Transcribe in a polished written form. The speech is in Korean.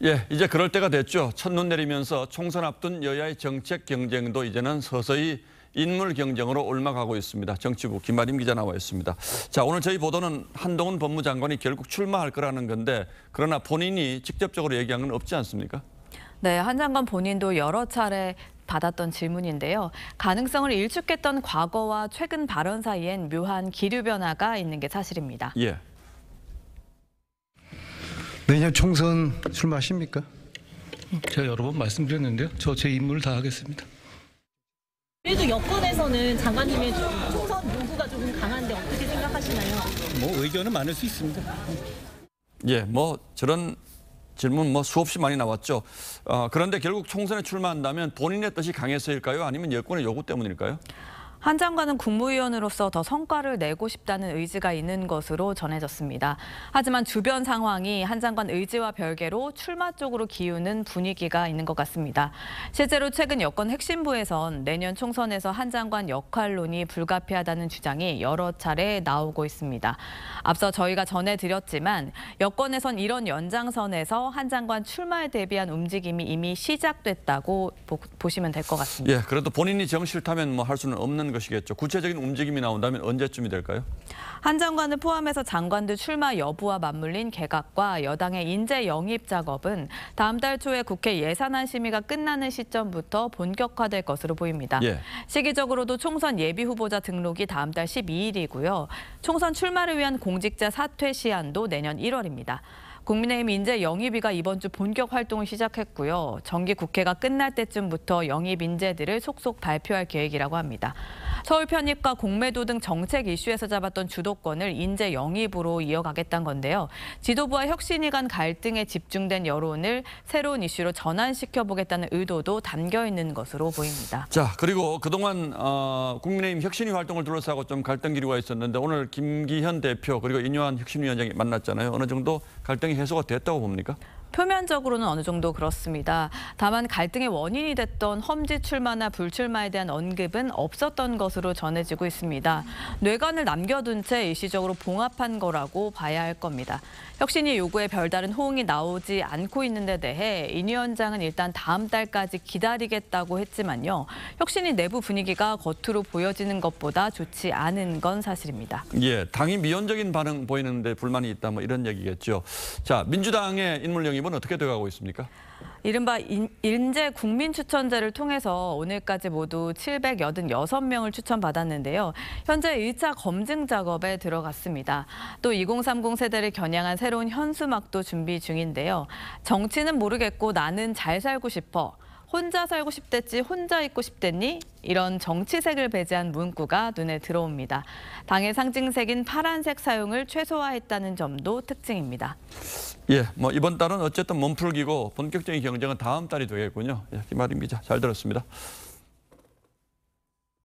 예, 이제 그럴 때가 됐죠. 첫눈 내리면서 총선 앞둔 여야의 정책 경쟁도 이제는 서서히 인물 경쟁으로 옮아가고 있습니다. 정치부 김아림 기자 나와 있습니다. 자, 오늘 저희 보도는 한동훈 법무장관이 결국 출마할 거라는 건데 그러나 본인이 직접적으로 얘기한 건 없지 않습니까? 네, 한 장관 본인도 여러 차례 받았던 질문인데요. 가능성을 일축했던 과거와 최근 발언 사이엔 묘한 기류 변화가 있는 게 사실입니다. 예. 내년 총선 출마하십니까? 제가 여러 번 말씀드렸는데요. 저 제 임무를 다 하겠습니다. 그래도 여권에서는 장관님의 총선 요구가 조금 강한데 어떻게 생각하시나요? 뭐 의견은 많을 수 있습니다. 예, 뭐 저런 질문 뭐 수없이 많이 나왔죠. 그런데 결국 총선에 출마한다면 본인의 뜻이 강해서일까요? 아니면 여권의 요구 때문일까요? 한 장관은 국무위원으로서 더 성과를 내고 싶다는 의지가 있는 것으로 전해졌습니다. 하지만 주변 상황이 한 장관 의지와 별개로 출마 쪽으로 기우는 분위기가 있는 것 같습니다. 실제로 최근 여권 핵심부에선 내년 총선에서 한 장관 역할론이 불가피하다는 주장이 여러 차례 나오고 있습니다. 앞서 저희가 전해드렸지만 여권에선 이런 연장선에서 한 장관 출마에 대비한 움직임이 이미 시작됐다고 보시면 될 것 같습니다. 예, 그래도 본인이 정 싫다면 뭐 할 수는 없는 것이겠죠. 구체적인 움직임이 나온다면 언제쯤이 될까요? 한 장관을 포함해서 장관들 출마 여부와 맞물린 개각과 여당의 인재 영입 작업은 다음 달 초에 국회 예산안 심의가 끝나는 시점부터 본격화될 것으로 보입니다. 예. 시기적으로도 총선 예비 후보자 등록이 다음 달 12일이고요. 총선 출마를 위한 공직자 사퇴 시한도 내년 1월입니다. 국민의힘 인재 영입위가 이번 주 본격 활동을 시작했고요. 정기 국회가 끝날 때쯤부터 영입 인재들을 속속 발표할 계획이라고 합니다. 서울 편입과 공매도 등 정책 이슈에서 잡았던 주도권을 인재 영입으로 이어가겠다는 건데요. 지도부와 혁신이 간 갈등에 집중된 여론을 새로운 이슈로 전환시켜보겠다는 의도도 담겨 있는 것으로 보입니다. 자, 그리고 그동안 국민의힘 혁신위 활동을 둘러싸고 좀 갈등 기류가 있었는데 오늘 김기현 대표 그리고 인요한 혁신위원장이 만났잖아요. 어느 정도 갈등이 해소가 됐다고 봅니까? 표면적으로는 어느 정도 그렇습니다. 다만 갈등의 원인이 됐던 험지 출마나 불출마에 대한 언급은 없었던 것으로 전해지고 있습니다. 뇌관을 남겨둔 채 일시적으로 봉합한 거라고 봐야 할 겁니다. 혁신위 요구에 별다른 호응이 나오지 않고 있는 데 대해 인 위원장은 일단 다음 달까지 기다리겠다고 했지만요. 혁신위 내부 분위기가 겉으로 보여지는 것보다 좋지 않은 건 사실입니다. 예, 당이 미온적인 반응 보이는데 불만이 있다 뭐 이런 얘기겠죠. 자, 민주당의 인물 영입은 어떻게 돼가고 있습니까? 이른바 인재 국민추천제를 통해서 오늘까지 모두 786명을 추천받았는데요. 현재 1차 검증 작업에 들어갔습니다. 또 2030 세대를 겨냥한 새로운 현수막도 준비 중인데요. 정치는 모르겠고 나는 잘 살고 싶어. 혼자 살고 싶댔지 혼자 있고 싶댔니? 이런 정치색을 배제한 문구가 눈에 들어옵니다. 당의 상징색인 파란색 사용을 최소화했다는 점도 특징입니다. 예, 뭐 이번 달은 어쨌든 몸풀기고 본격적인 경쟁은 다음 달이 되겠군요. 예, 김아림 기자 잘 들었습니다.